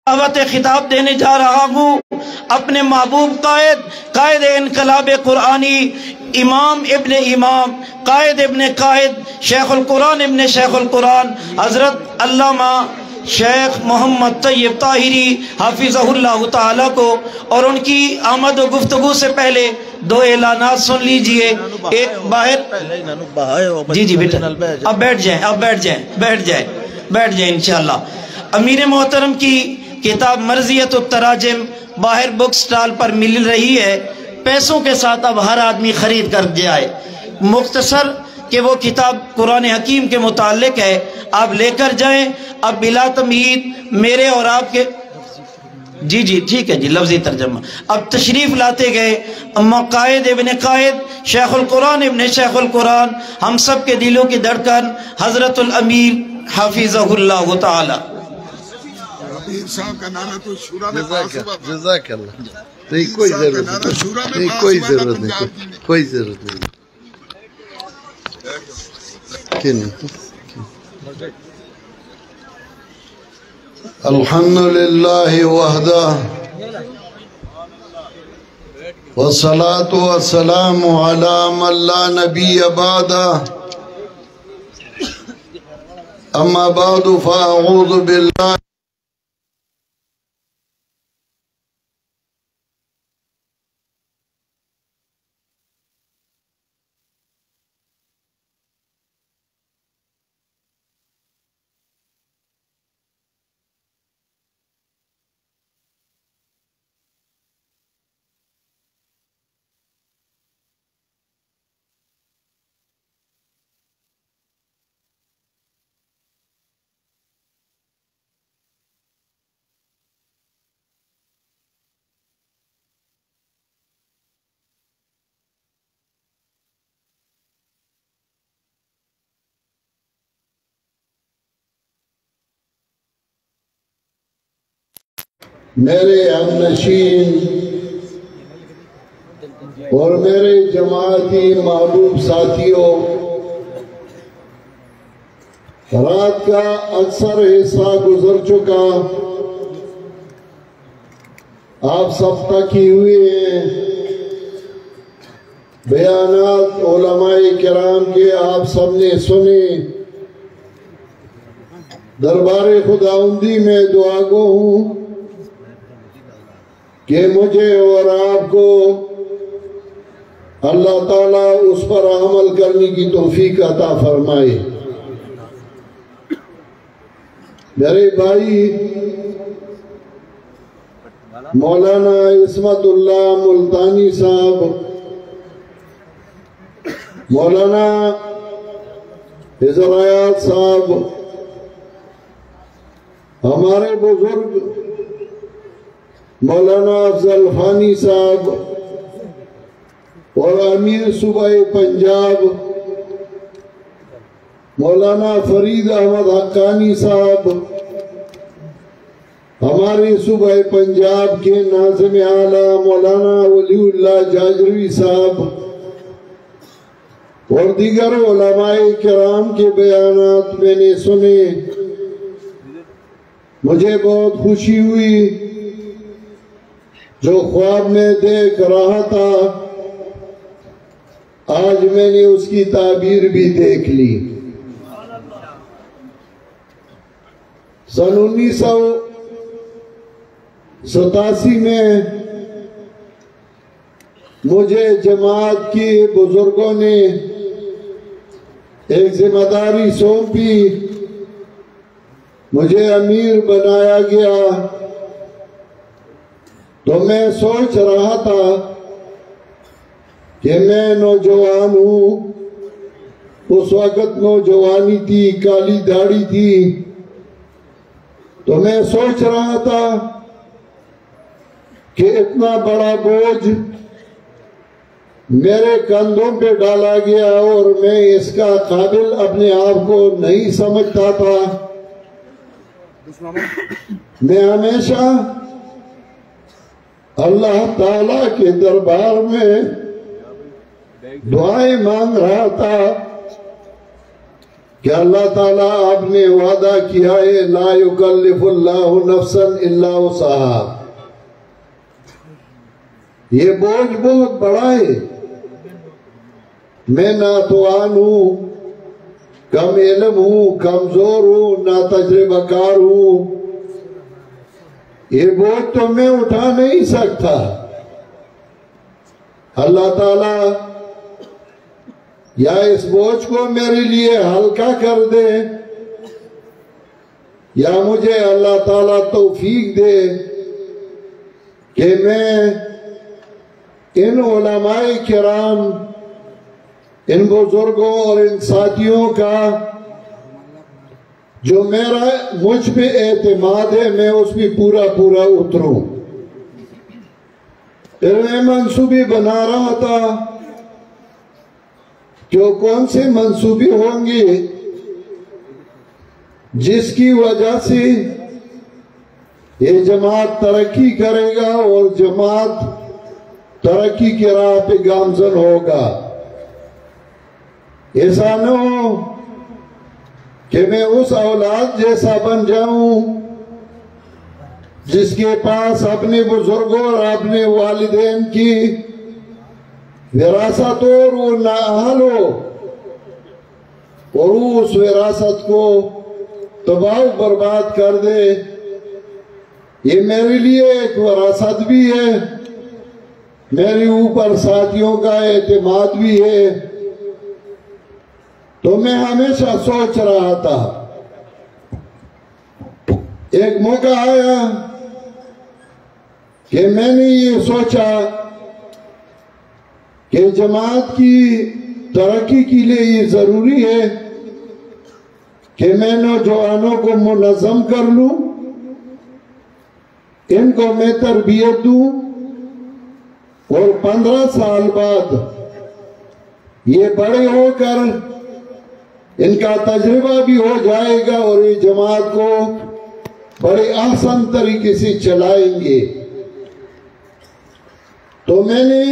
دعوت خطاب دینے جا رہا ہوں اپنے محبوب قائد انقلاب قرآنی، امام ابن امام، قائد ابن قائد، شیخ القرآن ابن شیخ القرآن حضرت علامہ شیخ محمد طیب طاہری حافظہ اللہ تعالیٰ کو، اور ان کی آمد و گفتگو سے پہلے دو اعلانات سن لیجئے۔ ایک باہر جی بیٹا اب بیٹھ جائیں انشاءاللہ۔ امیر محترم کی کتاب مرضیت التراجم باہر بک سٹال پر مل رہی ہے، پیسوں کے ساتھ اب ہر آدمی خرید کر جائے۔ مختصر کہ وہ کتاب قرآن حکیم کے متعلق ہے، آپ لے کر جائیں۔ اب بلا تمہید میرے اور آپ کے جی ٹھیک ہے جی، لفظی ترجمہ۔ اب تشریف لاتے گئے اما قائد ابن قائد، شیخ القرآن ابن شیخ القرآن، ہم سب کے دلوں کی دھڑکن، حضرت الامیر حافظہ اللہ تعالی۔ صاحب کا نانا تو شورا میں جزاک اللہ، کوئی ضرورت نہیں۔ الحمدللہ وحدہ والصلاة والسلام علی من لا نبی بعدہ، اما بعد فاعوذ باللہ میرے ہم نشین اور میرے جماعتی محبوب ساتھیوں، رات کا اکثر حصہ گزر چکا، آپ سب تک ہی ہوئے ہیں۔ بیانات علماء کرام کے آپ سب نے سنے۔ دربار خداوندی میں دعا گو ہوں کہ مجھے اور آپ کو اللہ تعالیٰ اس پر عمل کرنے کی توفیق عطا فرمائے۔ میرے بھائی مولانا عصمت اللہ ملتانی صاحب، مولانا حضرات صاحب، ہمارے بزرگ مولانا افضل خانی صاحب اور امیر صوبہ پنجاب مولانا فرید احمد حقانی صاحب، ہمارے صوبہ پنجاب کے ناظم اعلیٰ مولانا ولی اللہ جاجروی صاحب اور دیگر علماء کرام کے بیانات میں نے سنے۔ مجھے بہت خوشی ہوئی، جو خواب میں دیکھ رہا تھا آج میں نے اس کی تعبیر بھی دیکھ لی۔ سن 1987 میں مجھے جماعت کے بزرگوں نے ایک ذمہ داری سونپی، مجھے امیر بنایا گیا، تو میں سوچ رہا تھا کہ میں نوجوان ہوں، اس وقت نوجوانی تھی، کالی داڑھی تھی، تو میں سوچ رہا تھا کہ اتنا بڑا بوجھ میرے کندھوں پہ ڈالا گیا اور میں اس کا قابل اپنے آپ کو نہیں سمجھتا تھا۔ میں ہمیشہ اللہ تعالیٰ کے دربار میں دعائیں مانگ رہا تھا کہ اللہ تعالیٰ آپ نے وعدہ کیا ہے لا یکلف اللہ نفسا الا وسعہا. یہ بوجھ بہت بڑا ہے. میں ناتوان ہوں، کم علم ہوں، کمزور ہوں، نا تجربہ کار ہوں. یہ بوجھ تو میں اٹھا نہیں سکتا. اللہ تعالیٰ یا اس بوجھ کو میرے لیے ہلکا کر دے، یا مجھے اللہ تعالیٰ توفیق دے کہ میں ان علماء کرام، ان بزرگوں اور ان ساتھیوں کا جو مجھ پہ اعتماد ہے میں اس پہ پورا اتروں. پھر میں منصوبے بنا رہا تھا کہ کون سے منصوبے ہوں گے جس کی وجہ سے یہ جماعت ترقی کرے گا اور جماعت ترقی کی راہ پہ گامزن ہوگا. ایسا نہ ہو کہ میں اس اولاد جیسا بن جاؤں جس کے پاس اپنے بزرگوں اور اپنے والدین کی وراثت اور وہ نااہل ہو اور وہ اس وراثت کو تباہ و برباد کر دے. یہ میرے لیے ایک وراثت بھی ہے، میرے اوپر ساتھیوں کا اعتماد بھی ہے. تو میں ہمیشہ سوچ رہا تھا، ایک موقع آیا کہ میں نے یہ سوچا کہ جماعت کی ترقی کے لیے یہ ضروری ہے کہ میں نوجوانوں کو منظم کر لوں، ان کو میں تربیت دوں، اور 15 سال بعد یہ بڑے ہو کر ان کا تجربہ بھی ہو جائے گا اور یہ جماعت کو بڑے احسن طریقے سے چلائیں گے. تو میں نے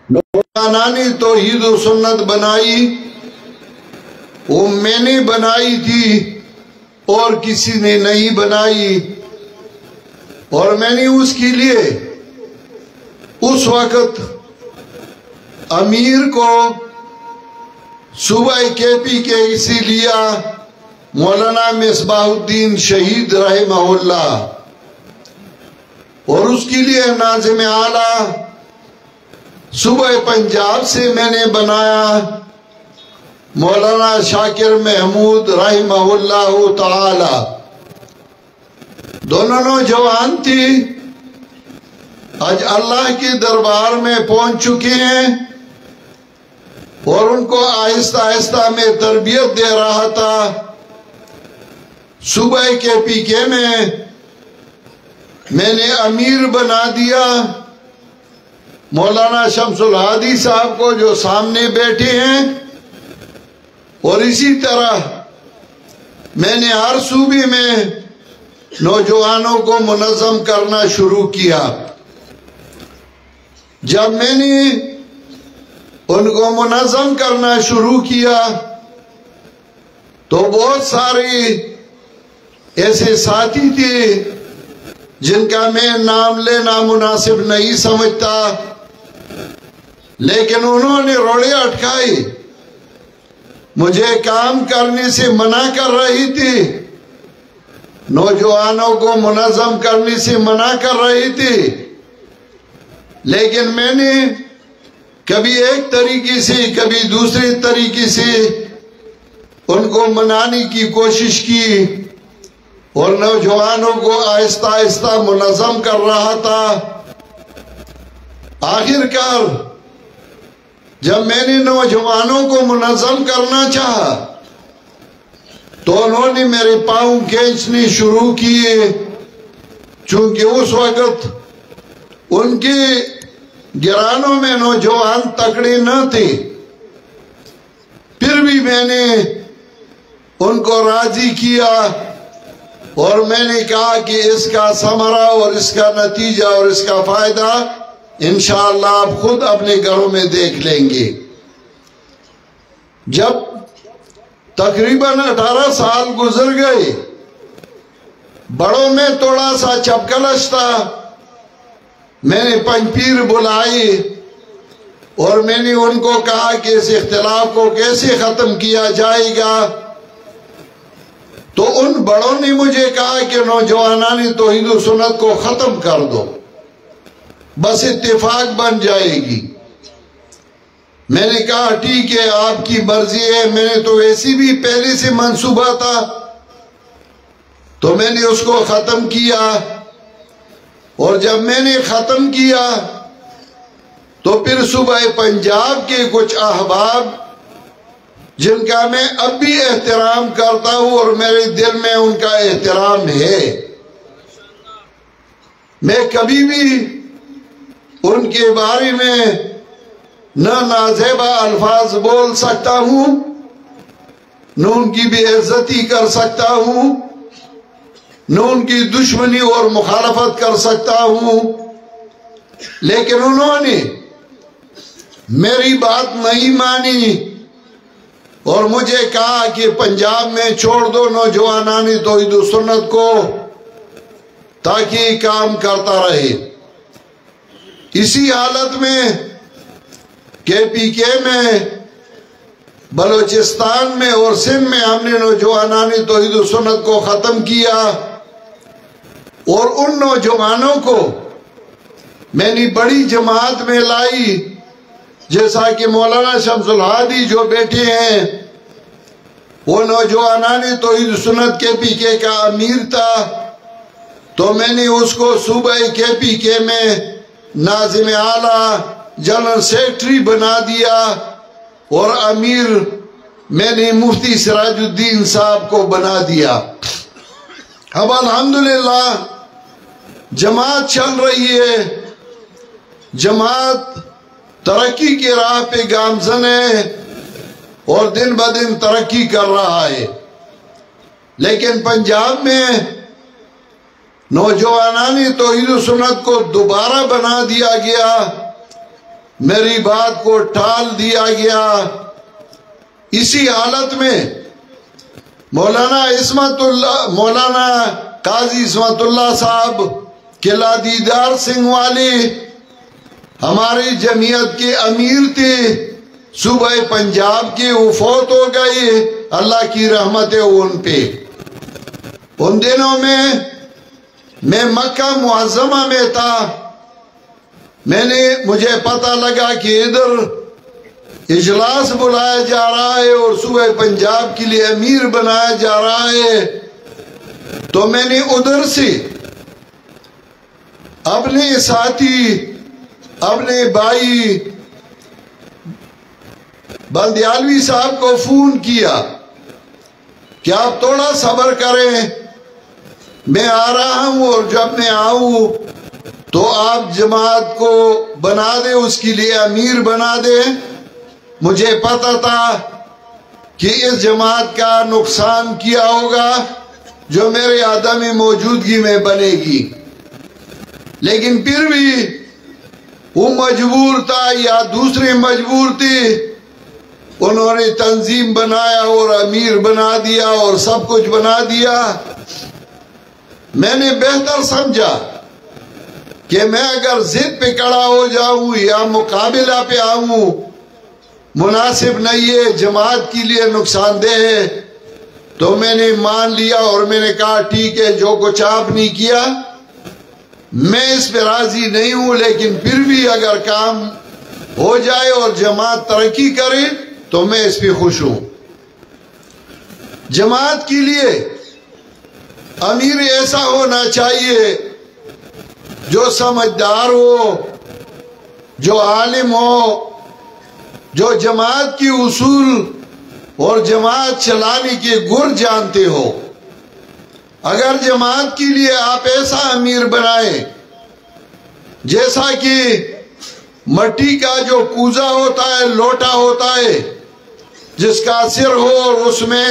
نوجوانانی توحید و سنت بنائی، وہ میں نے بنائی تھی اور کسی نے نہیں بنائی. اور میں نے اس کے لیے اس وقت امیر کو صوبہ کے پی کے اسی لیا مولانا مصباح الدین شہید رحمہ اللہ، اور اس کے لیے ناظم اعلیٰ صوبہ پنجاب سے میں نے بنایا مولانا شاکر محمود رحمہ اللہ تعالی. دونوں نوجوان تھی، آج اللہ کے دربار میں پہنچ چکے ہیں، اور ان کو آہستہ آہستہ میں تربیت دے رہا تھا. صوبہ کے پی کے میں نے امیر بنا دیا مولانا شمس الہادی صاحب کو جو سامنے بیٹھے ہیں، اور اسی طرح میں نے ہر صوبے میں نوجوانوں کو منظم کرنا شروع کیا. جب میں نے ان کو منظم کرنا شروع کیا تو بہت سارے ایسے ساتھی تھے جن کا میں نام لینا مناسب نہیں سمجھتا، لیکن انہوں نے روڑے اٹکائے، مجھے کام کرنے سے منع کر رہی تھی، نوجوانوں کو منظم کرنے سے منع کر رہی تھی. لیکن میں نے کبھی ایک طریقے سے کبھی دوسرے طریقے سے ان کو منانے کی کوشش کی، اور نوجوانوں کو آہستہ آہستہ منظم کر رہا تھا. آخر کار جب میں نے نوجوانوں کو منظم کرنا چاہا تو انہوں نے میرے پاؤں کھینچنے شروع کیے، چونکہ اس وقت ان کے گرانوں میں نوجوان تکڑے نہ تھے. پھر بھی میں نے ان کو راضی کیا، اور میں نے کہا کہ اس کا ثمرہ اور اس کا نتیجہ اور اس کا فائدہ انشاءاللہ آپ خود اپنے گھروں میں دیکھ لیں گے. جب تقریباً 18 سال گزر گئے. بڑوں میں تھوڑا سا چپکلش تھا. میں نے پنج پیر بلائے اور میں نے ان کو کہا کہ اس اختلاف کو کیسے ختم کیا جائے گا. تو ان بڑوں نے مجھے کہا کہ نوجوانان توحید و سنت کو ختم کر دو، بس اتفاق بن جائے گی. میں نے کہا ٹھیک ہے، آپ کی مرضی ہے. میں نے تو ویسی بھی پہلے سے منصوبہ تھا، تو میں نے اس کو ختم کیا. اور جب میں نے ختم کیا تو پھر صوبہ پنجاب کے کچھ احباب جن کا میں اب بھی احترام کرتا ہوں اور میرے دل میں ان کا احترام ہے، میں کبھی بھی ان کے بارے میں نہ نازیبا الفاظ بول سکتا ہوں، نہ ان کی بے عزتی کر سکتا ہوں، نہ ان کی دشمنی اور مخالفت کر سکتا ہوں. لیکن انہوں نے میری بات نہیں مانی اور مجھے کہا کہ پنجاب میں چھوڑ دو نوجوانان توحید و سنت کو تاکہ کام کرتا رہے. اسی حالت میں کے پی کے میں، بلوچستان میں اور سندھ میں ہم نے نوجوانان توحید و سنت کو ختم کیا. اور ان نوجوانوں کو میں نے بڑی جماعت میں لائی، جیسا کہ مولانا شمس الہادی جو بیٹھے ہیں وہ نوجوانان توحید و سنت کے پی کے کا امیر تھا، تو میں نے اس کو صوبہ کے پی کے میں ناظم اعلیٰ جنرل سیکرٹری بنا دیا، اور امیر میں نے مفتی سراج الدین صاحب کو بنا دیا. اب الحمدللہ جماعت چل رہی ہے، جماعت ترقی کے راہ پہ گامزن ہے اور دن بدن ترقی کر رہا ہے. لیکن پنجاب میں نوجوانان توحید و سنت کو دوبارہ بنا دیا گیا، میری بات کو ٹال دیا گیا. اسی حالت میں مولانا قاضی عصمت اللہ صاحب قلعہ دیدار سنگھ والے ہماری جمعیت کے امیر تھے صوبہ پنجاب کے، وہ فوت ہو گئے، اللہ کی رحمت ہے ان پہ. ان دنوں میں مکہ معظمہ میں تھا. مجھے پتہ لگا کہ ادھر اجلاس بلایا جا رہا ہے اور صوبہ پنجاب کے لیے امیر بنایا جا رہا ہے، تو میں نے ادھر سے اپنے ساتھی، اپنے بھائی بلدیالوی صاحب کو فون کیا کہ آپ تھوڑا صبر کریں، میں آ رہا ہوں، اور جب میں آؤں تو آپ جماعت کو بنا دیں، اس کے لیے امیر بنا دیں. مجھے پتا تھا کہ اس جماعت کا نقصان کیا ہوگا جو میرے عدم موجودگی میں بنے گی، لیکن پھر بھی وہ مجبور تھا یا دوسرے مجبور تھے، انہوں نے تنظیم بنایا اور امیر بنا دیا اور سب کچھ بنا دیا. میں نے بہتر سمجھا کہ میں اگر ضد پہ کھڑا ہو جاؤں یا مقابلہ پہ آؤں مناسب نہیں ہے، جماعت کے لیے نقصان دہ ہے. تو میں نے مان لیا اور میں نے کہا ٹھیک ہے، جو کچھ آپ نے کیا میں اس پہ راضی نہیں ہوں، لیکن پھر بھی اگر کام ہو جائے اور جماعت ترقی کرے تو میں اس پہ خوش ہوں. جماعت کے لیے امیر ایسا ہونا چاہیے جو سمجھدار ہو، جو عالم ہو، جو جماعت کی اصول اور جماعت چلانے کے گر جانتے ہو. اگر جماعت کے لیے آپ ایسا امیر بنائیں جیسا کہ مٹی کا جو کوزہ ہوتا ہے، لوٹا ہوتا ہے، جس کا سر ہو اور اس میں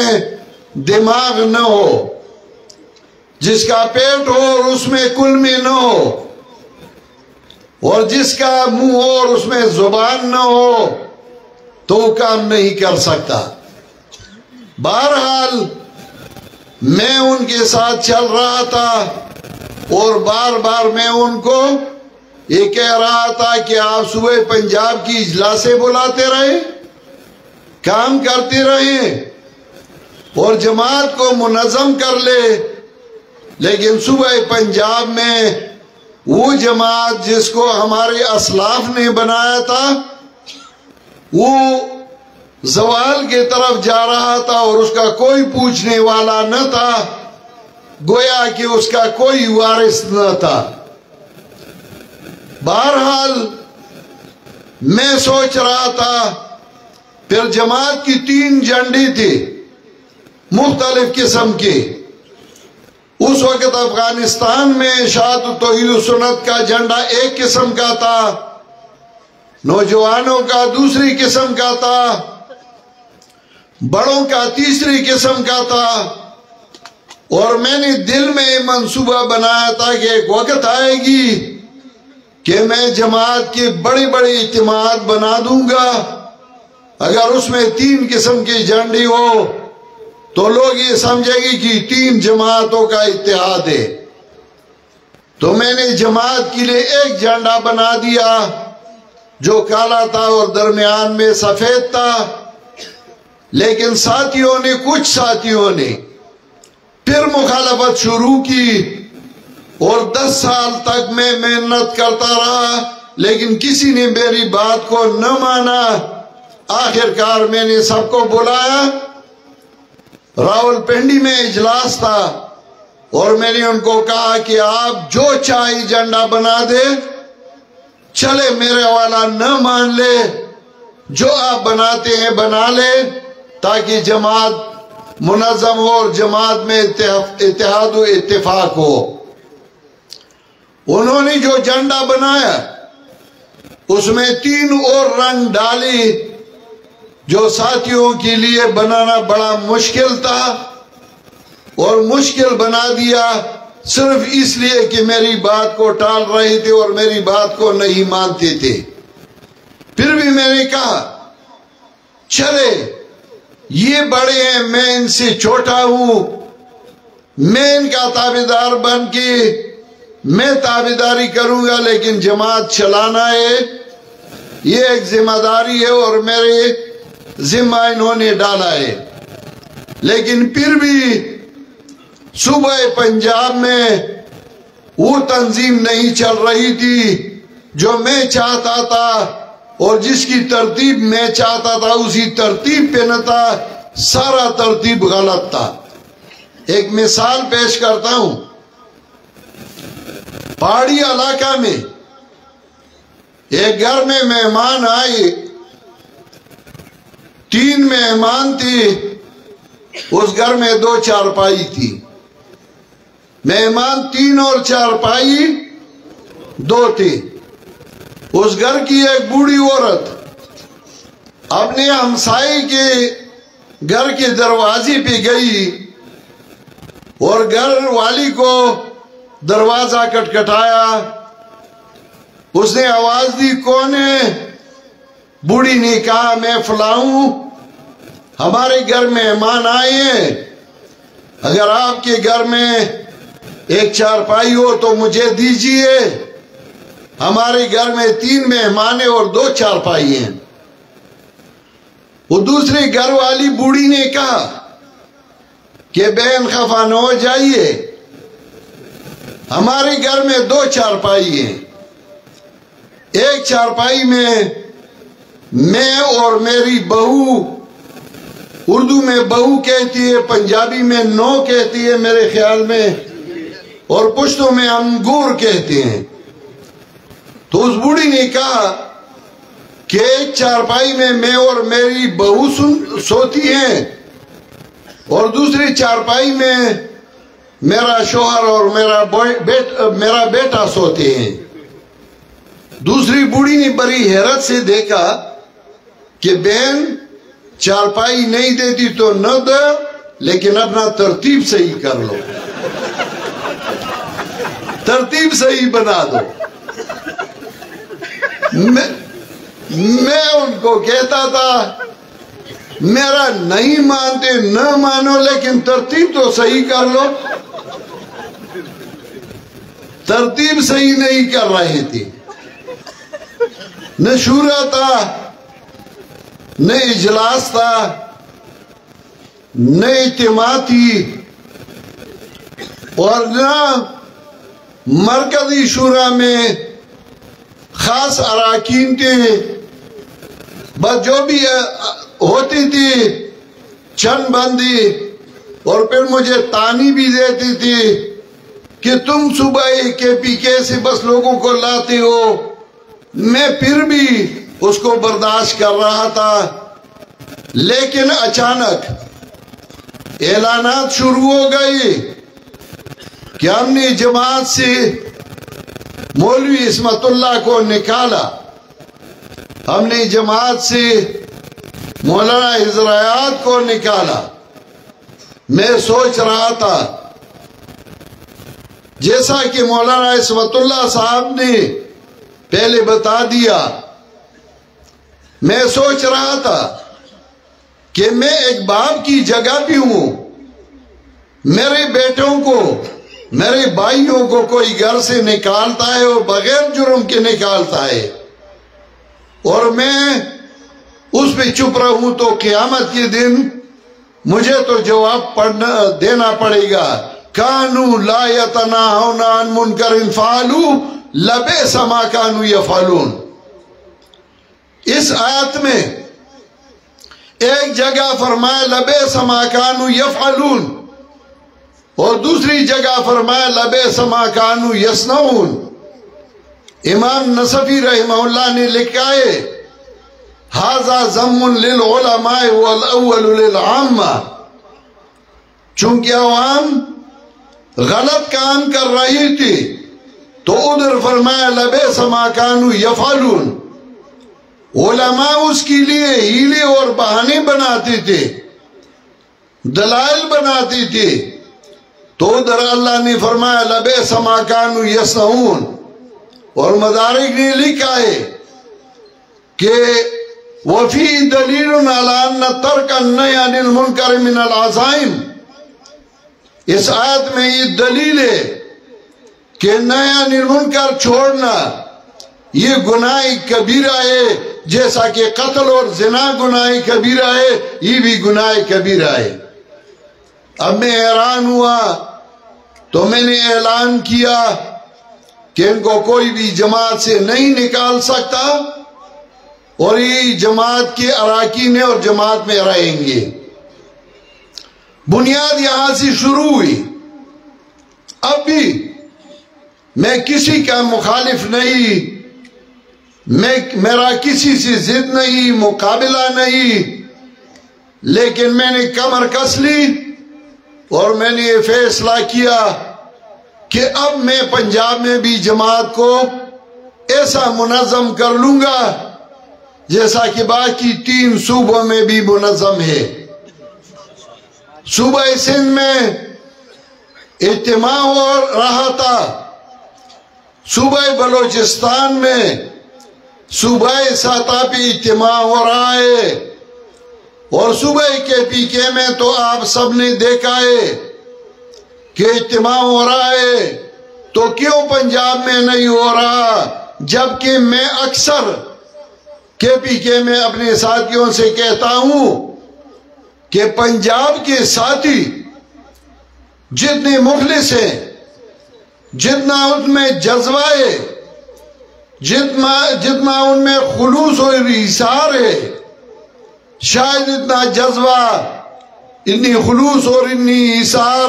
دماغ نہ ہو، جس کا پیٹ ہو اور اس میں کلمی نہ ہو، اور جس کا منہ ہو اور اس میں زبان نہ ہو، تو وہ کام نہیں کر سکتا. بہرحال میں ان کے ساتھ چل رہا تھا اور بار بار میں ان کو یہ کہہ رہا تھا کہ آپ صوبہ پنجاب کی اجلاسیں بلاتے رہے، کام کرتے رہے اور جماعت کو منظم کر لے، لیکن صوبہ پنجاب میں وہ جماعت جس کو ہمارے اسلاف نے بنایا تھا وہ زوال کی طرف جا رہا تھا اور اس کا کوئی پوچھنے والا نہ تھا، گویا کہ اس کا کوئی وارث نہ تھا۔ بہرحال میں سوچ رہا تھا، پھر جماعت کی 3 جھنڈی تھی مختلف قسم کی۔ اس وقت افغانستان میں اشاعت توحید و سنت کا جھنڈا ایک قسم کا تھا، نوجوانوں کا دوسری قسم کا تھا، بڑوں کا تیسری قسم کا تھا، اور میں نے دل میں منصوبہ بنایا تھا کہ ایک وقت آئے گی کہ میں جماعت کے بڑے بڑے اجتماعات بنا دوں گا، اگر اس میں 3 قسم کی جھنڈی ہو تو لوگ یہ سمجھے گی کہ 3 جماعتوں کا اتحاد ہے۔ تو میں نے جماعت کے لیے ایک جھنڈا بنا دیا جو کالا تھا اور درمیان میں سفید تھا، لیکن کچھ ساتھیوں نے پھر مخالفت شروع کی اور 10 سال تک میں محنت کرتا رہا، لیکن کسی نے میری بات کو نہ مانا۔ آخرکار میں نے سب کو بلایا، راول پنڈی میں اجلاس تھا اور میں نے ان کو کہا کہ آپ جو چاہے ایجنڈا بنا دے، چلے میرے والا نہ مان لے، جو آپ بناتے ہیں بنا لے تاکہ جماعت منظم ہو اور جماعت میں اتحاد و اتفاق ہو۔ انہوں نے جو جھنڈا بنایا اس میں 3 اور رنگ ڈالی جو ساتھیوں کے لیے بنانا بڑا مشکل تھا، اور مشکل بنا دیا صرف اس لیے کہ میری بات کو ٹال رہے تھے اور میری بات کو نہیں مانتے تھے۔ پھر بھی میں نے کہا چلے یہ بڑے ہیں، میں ان سے چھوٹا ہوں، میں ان کا تابعدار بن کے میں تابعداری کروں گا، لیکن جماعت چلانا ہے، یہ ایک ذمہ داری ہے اور میرے ذمہ انہوں نے ڈالا ہے۔ لیکن پھر بھی صوبہ پنجاب میں وہ تنظیم نہیں چل رہی تھی جو میں چاہتا تھا، اور جس کی ترتیب میں چاہتا تھا اسی ترتیب پہ نہ تھا، سارا ترتیب غلط تھا۔ ایک مثال پیش کرتا ہوں، پہاڑی علاقہ میں ایک گھر میں مہمان آئے، 3 مہمان تھی، اس گھر میں 2 چارپائی تھی، مہمان 3 اور چارپائی 2 تھی۔ اس گھر کی ایک بوڑھی عورت اپنے ہمسائے کے گھر کے دروازے پہ گئی اور گھر والی کو دروازہ کٹکھٹایا، اس نے آواز دی کون ہے؟ بوڑھی نے کہا میں فلاں ہوں، ہمارے گھر مہمان آئے ہیں، اگر آپ کے گھر میں ایک چارپائی ہو تو مجھے دیجئے، ہمارے گھر میں 3 مہمان ہیں اور 2 چارپائی ہیں۔ وہ دوسری گھر والی بوڑھی نے کہا کہ بہن خفا نہ ہو جائیے، ہمارے گھر میں 2 چارپائی ہیں، ایک چارپائی میں اور میری بہو، اردو میں بہو کہتی ہے، پنجابی میں نو کہتی ہے میرے خیال میں، اور پشتو میں ہم گور کہتے ہیں۔ تو اس بوڑھی نے کہا کہ ایک چارپائی میں اور میری بہو سوتی ہیں اور دوسری چارپائی میں میرا شوہر اور میرا بیٹا سوتے ہیں۔ دوسری بوڑھی نے بڑی حیرت سے دیکھا کہ بہن چارپائی نہیں دیتی تو نہ دے، لیکن اپنا ترتیب صحیح کر لو، ترتیب صحیح بنا دو۔ میں ان کو کہتا تھا میرا نہیں مانتے نہ مانو، لیکن ترتیب تو صحیح کر لو۔ ترتیب صحیح نہیں کر رہے تھے، نہ شورا تھا، نہ اجلاس تھا، نہ اجتماع تھی، اور نہ مرکزی شورا میں خاص اراکین تھے۔ بس جو بھی ہوتی تھی چند بندی، اور پھر مجھے تانی بھی دیتی تھی کہ تم صبح کے پی کے سے بس لوگوں کو لاتے ہو۔ میں پھر بھی اس کو برداشت کر رہا تھا، لیکن اچانک اعلانات شروع ہو گئی کہ ہم نے جماعت سے مولوی عصمت اللہ کو نکالا، ہم نے جماعت سے مولانا حضرات کو نکالا۔ میں سوچ رہا تھا جیسا کہ مولانا عصمت اللہ صاحب نے پہلے بتا دیا، میں سوچ رہا تھا کہ میں ایک باپ کی جگہ بھی ہوں، میرے بیٹوں کو، میرے بھائیوں کو کوئی گھر سے نکالتا ہے اور بغیر جرم کے نکالتا ہے، اور میں اس پہ چپ رہوں تو قیامت کے دن مجھے تو جواب دینا پڑے گا۔ کانوا لا یتناہون عن منکر فعلوا لبئس ما کانوا یفعلون۔ اس آیت میں ایک جگہ فرمایا لبئس ما کانوا یفعلون، اور دوسری جگہ فرمایا لبئس ما کانوا یصنعون۔ امام نصفی رحمہ اللہ نے لکھا ہے ھذا ذم للعلماء والاول للعامہ، چونکہ عوام غلط کام کر رہی تھی تو ادھر فرمایا لبئس ما کانوا یفعلون۔ علماء اس کے لیے ہیلے اور بہانے بناتے تھے، دلائل بناتے تھے، تو ادھر اللہ نے فرمایا لبئس ما کانوا یصنعون۔ اور مدارک نے لکھا ہے کہ وَفِي دَلِيلٌ عَلَىٰ أَنَّ تَرْكَ النَّهْيِ عَنِ الْمُنكَرِ مِنَ الْعَزَائِمِ۔ اس آیت میں یہ دلیل ہے کہ نہی عن المنکر چھوڑنا یہ گناہ کبیرہ ہے، جیسا کہ قتل اور زنا گناہ کبیرہ ہے، یہ بھی گناہ کبیرہ ہے۔ اب میں حیران ہوا تو میں نے اعلان کیا کہ ان کو کوئی بھی جماعت سے نہیں نکال سکتا، اور یہ جماعت کے اراکین اور جماعت میں رہیں گے۔ بنیاد یہاں سے شروع ہوئی۔ اب بھی میں کسی کا مخالف نہیں، میرا کسی سے ضد نہیں، مقابلہ نہیں، لیکن میں نے کمر کس لی اور میں نے یہ فیصلہ کیا کہ اب میں پنجاب میں بھی جماعت کو ایسا منظم کر لوں گا جیسا کہ باقی 3 صوبوں میں بھی منظم ہے۔ صوبہ سندھ میں اجتماع ہو رہا تھا، صوبہ بلوچستان میں صوبہ سطح پہ اجتماع ہو رہا ہے، اور صوبہ کے پی کے میں تو آپ سب نے دیکھا ہے کہ اجتماع ہو رہا ہے، تو کیوں پنجاب میں نہیں ہو رہا؟ جبکہ میں اکثر کے پی کے میں اپنے ساتھیوں سے کہتا ہوں کہ پنجاب کے ساتھی جتنے مخلص ہیں، جتنا ان میں جذبہ ہے، جتنا ان میں خلوص و ایثار ہے، شاید اتنا جذبہ، اتنی خلوص اور اتنی ایثار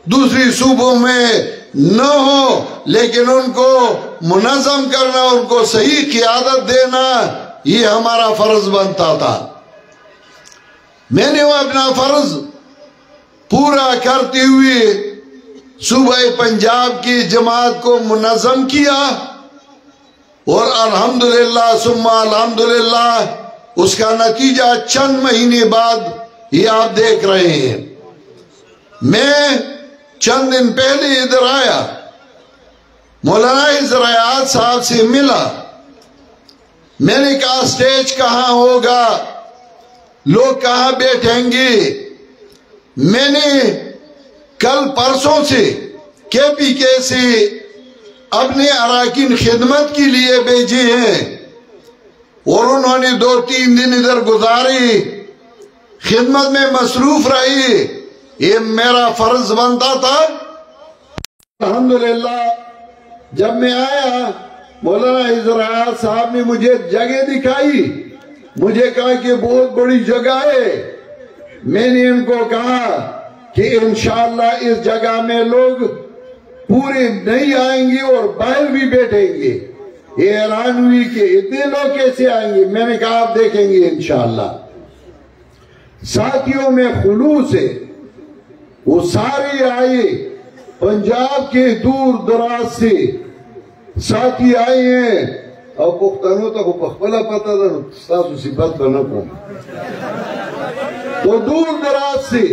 دوسری صوبوں میں نہ ہو، لیکن ان کو منظم کرنا، ان کو صحیح قیادت دینا، یہ ہمارا فرض بنتا تھا۔ میں نے وہ اپنا فرض پورا کرتے ہوئے صوبہ پنجاب کی جماعت کو منظم کیا، اور الحمدللہ ثم الحمدللہ اس کا نتیجہ چند مہینے بعد یہ آپ دیکھ رہے ہیں۔ میں چند دن پہلے ادھر آیا، مولانا حضرات صاحب سے ملا، میں نے کہا سٹیج کہاں ہوگا؟ لوگ کہاں بیٹھیں گے؟ میں نے کل پرسوں سے KPK سے اپنے اراکین خدمت کے لیے بھیجے ہیں اور انہوں نے 2-3 دن ادھر گزاری، خدمت میں مصروف رہی۔ یہ میرا فرض بنتا تھا۔ الحمدللہ جب میں آیا مولانا عزرا صاحب نے مجھے جگہ دکھائی، مجھے کہا کہ بہت بڑی جگہ ہے۔ میں نے ان کو کہا کہ انشاءاللہ اس جگہ میں لوگ پورے نہیں آئیں گے اور باہر بھی بیٹھیں گے۔ یہ حیران ہوئی کہ اتنے لوگ کیسے آئیں گے؟ میں نے کہا آپ دیکھیں گے انشاءاللہ۔ ساتھیوں میں خلوص ہے، وہ سارے آئے، پنجاب کے دور دراز سے ساتھی آئے ہیں۔ اور پختانوں تک پخپلا پتا تھا ساسو صفت بنا کو تو دور دراز سے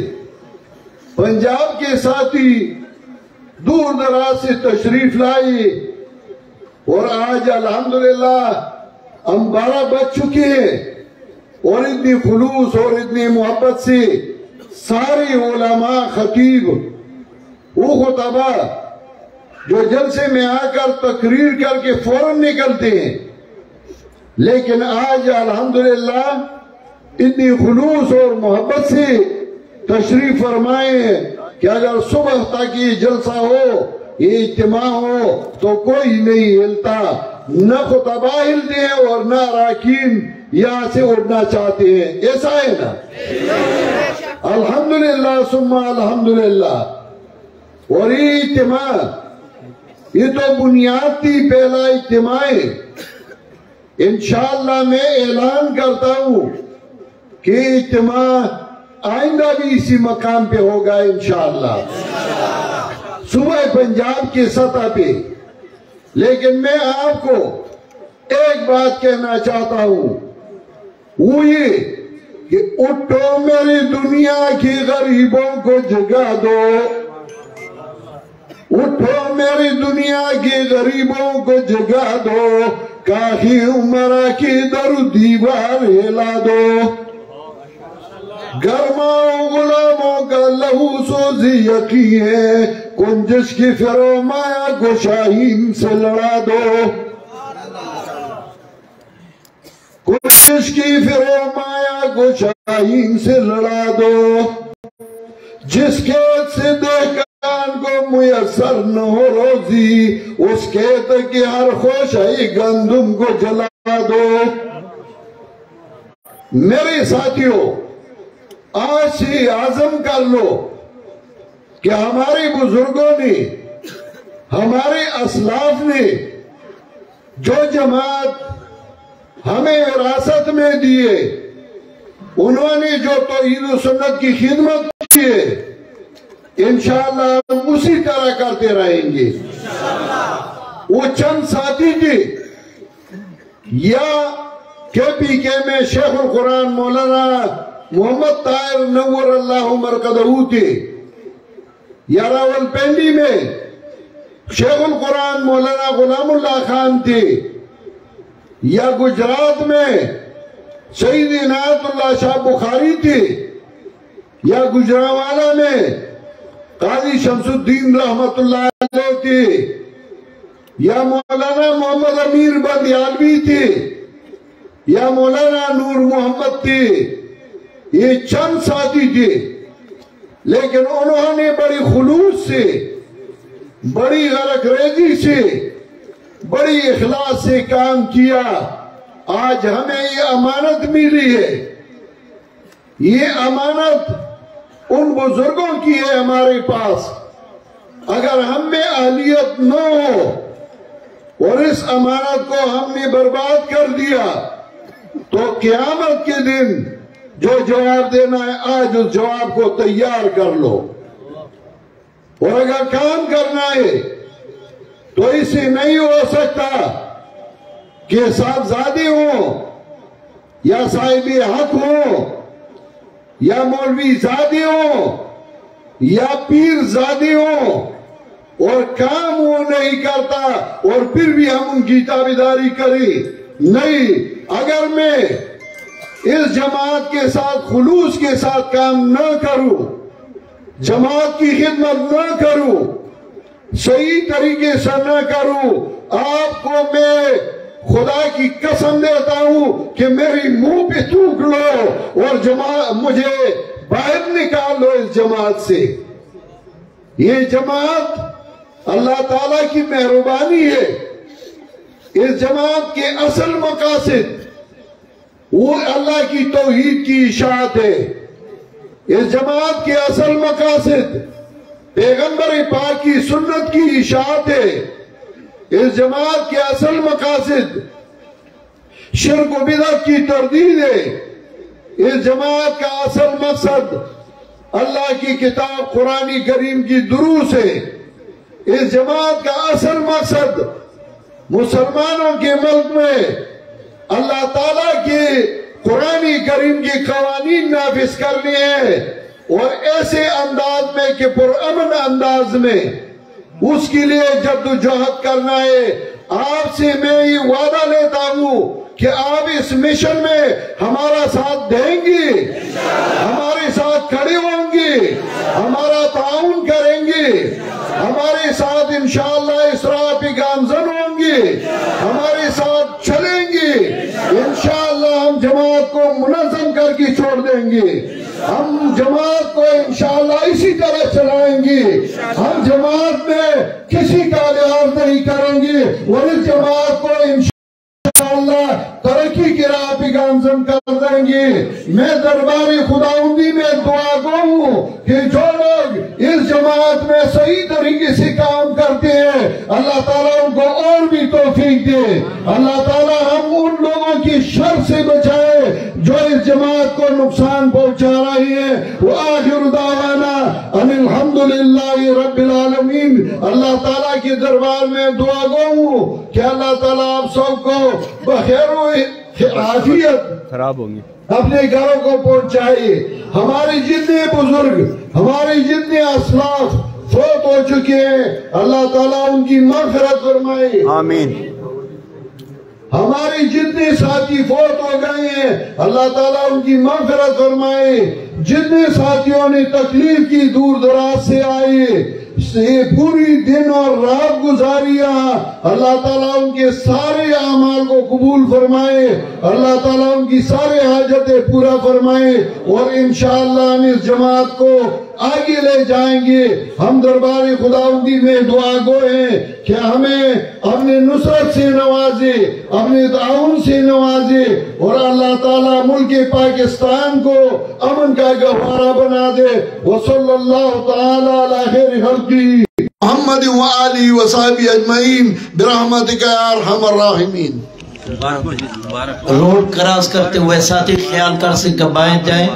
پنجاب کے ساتھی دور دراز سے تشریف لائی، اور آج الحمدللہ ہم 12 بج چکے ہیں، اور اتنی خلوص اور اتنی محبت سے سارے علماء خطیب وہ خطبہ جو جلسے میں آ کر تقریر کر کے فوراً نکلتے ہیں، لیکن آج الحمدللہ اتنی خلوص اور محبت سے تشریف فرمائے کہ اگر صبح تک یہ جلسہ ہو، یہ اجتماع ہو تو کوئی نہیں ہلتا، نہ خطبہ ہلتے ہیں اور نہ اراکین یہاں سے اڑنا چاہتے ہیں۔ ایسا ہے نا؟ الحمدللہ ثم الحمدللہ۔ اور یہ اجتماع یہ تو بنیاد تھی، پہلا اجتماع ہے۔ انشاءاللہ میں اعلان کرتا ہوں کہ اجتماع آئندہ بھی اسی مقام پہ ہوگا انشاءاللہ، صوبہ پنجاب کی سطح پہ۔ لیکن میں آپ کو ایک بات کہنا چاہتا ہوں، وہ یہ کہ اٹھو میری دنیا کی غریبوں کو جگا دو، اٹھو میری دنیا کی غریبوں کو جگا دو، کاہی عمرہ کی در دیوار ہلا دو، گرماؤں غلاموں کا لہو سوزی یقین ہے، کنجش کی فرمایا کو شاہین سے لڑا دو، کنجش کی فرمایا کو شاہین سے لڑا دو، جس کے سے دہقان کو میسر نہ ہو روزی، اس کھیت کی ہر خوشائی گندم کو جلا دو۔ میرے ساتھیوں، آج سے عزم کر لو کہ ہمارے بزرگوں نے، ہمارے اسلاف نے جو جماعت ہمیں وراثت میں دیے، انہوں نے جو توحید و سنت کی خدمت کی ہے، انشاءاللہ ہم اسی طرح کرتے رہیں گے۔ وہ چند ساتھی تھے، یا KPK میں شیخ القرآن مولانا محمد طاہر نور اللہ مرکزہ تھے، یا راولپنڈی میں شیخ القرآن مولانا غلام اللہ خان تھے، یا گجرات میں سید عنایت اللہ شاہ بخاری تھے، یا گجرانوالہ میں قاضی شمس الدین رحمت اللہ علیہ تھے، یا مولانا محمد امیر بندیالوی تھے، یا مولانا نور محمد تھے۔ یہ چند ساتھی تھے، لیکن انہوں نے بڑی خلوص سے، بڑی غرق ریزی سے، بڑی اخلاص سے کام کیا۔ آج ہمیں یہ امانت ملی ہے، یہ امانت ان بزرگوں کی ہے ہمارے پاس۔ اگر ہم میں اہلیت نہ ہو اور اس امانت کو ہم نے برباد کر دیا تو قیامت کے دن جو جواب دینا ہے آج اس جواب کو تیار کر لو، اور اگر کام کرنا ہے تو اسے نہیں ہو سکتا کہ صاحبزادے ہوں یا صاحب حق ہوں یا مولوی زادے ہوں یا پیر زادے ہوں اور کام وہ نہیں کرتا اور پھر بھی ہم ان کی تابعداری کریں۔ نہیں، اگر میں اس جماعت کے ساتھ خلوص کے ساتھ کام نہ کروں، جماعت کی خدمت نہ کروں، صحیح طریقے سے نہ کروں، آپ کو میں خدا کی قسم دیتا ہوں کہ میری منہ پہ تھوک لو اور مجھے باہر نکال لو اس جماعت سے۔ یہ جماعت اللہ تعالیٰ کی مہربانی ہے۔ اس جماعت کے اصل مقاصد وہ اللہ کی توحید کی اشاعت ہے۔ اس جماعت کے اصل مقاصد پیغمبر پاک کی سنت کی اشاعت ہے۔ اس جماعت کے اصل مقاصد شرک و بدعت کی تردید ہے۔ اس جماعت کا اصل مقصد اللہ کی کتاب قرآن کریم کی دروس ہے۔ اس جماعت کا اصل مقصد مسلمانوں کے ملک میں اللہ تعالیٰ کے قرآن کریم کی قوانین نافذ کرنے ہیں، اور ایسے انداز میں کہ پرامن انداز میں اس کے لیے جدوجہد کرنا ہے۔ آپ سے میں یہ وعدہ لیتا ہوں کہ آپ اس مشن میں ہمارا ساتھ دیں گے، ہمارے ساتھ کھڑے ہوں گے، ہمارا تعاون کریں گے، ہمارے ساتھ انشاءاللہ اسراء پہ گامزن ہوں گے، ہمارے ساتھ چلیں گے۔ انشاءاللہ ہم جماعت کو منظم کر کے چھوڑ دیں گے، ہم جماعت کو انشاءاللہ اسی طرح چلائیں گے، ہم جماعت میں کسی کا لحاظ نہیں کریں گے، اور اس جماعت کو انشاءاللہ ترقی کی راہ پہ گامزن کر دیں گے۔ میں دربار خداوندی میں دعا گو ہوں کہ جو لوگ اس جماعت میں صحیح طریقے سے کام کرتے ہیں اللہ تعالیٰ ان کو اور بھی توفیق دے، اللہ تعالیٰ ہم ان لوگوں کی شر سے بچائے جو اس جماعت کو نقصان پہنچا رہی ہے۔ وآخر دعوانا ان الحمدللہ رب العالمین۔ اللہ تعالیٰ کے دربار میں دعا گو ہوں کہ اللہ تعالیٰ آپ سب کو بخیر و عافیت خراب ہوں گی اپنے گھروں کو پہنچائیے۔ ہمارے جتنے بزرگ، ہمارے جتنے اسلاف فوت ہو چکے ہیں اللہ تعالیٰ ان کی مغفرت فرمائے، آمین۔ ہمارے جتنے ساتھی فوت ہو گئے ہیں اللہ تعالیٰ ان کی مغفرت فرمائے، جتنے ساتھیوں نے تکلیف کی دور دراز سے آئے پوری دن اور رات گزاریا اللہ تعالیٰ ان کے سارے اعمال کو قبول فرمائے، اللہ تعالیٰ ان کی سارے حاجتیں پورا فرمائے، اور انشاءاللہ ہم اس جماعت کو آگے لے جائیں گے۔ ہم دربار خداوندی میں دعا گو ہیں کہ ہمیں اپنے نصرت سے نوازے، اپنے تعاون سے نوازے، اور اللہ تعالیٰ ملک پاکستان کو امن کا گہوارہ بنا دے۔ وصلی اللہ تعالی علی خیر خلقہ محمد وآلہ وصحبہ اجمعین برحمتک یا ارحم الراحمین۔ روڈ کراس کرتے ہوئے ساتھی خیال کر سے بائیں جائیں۔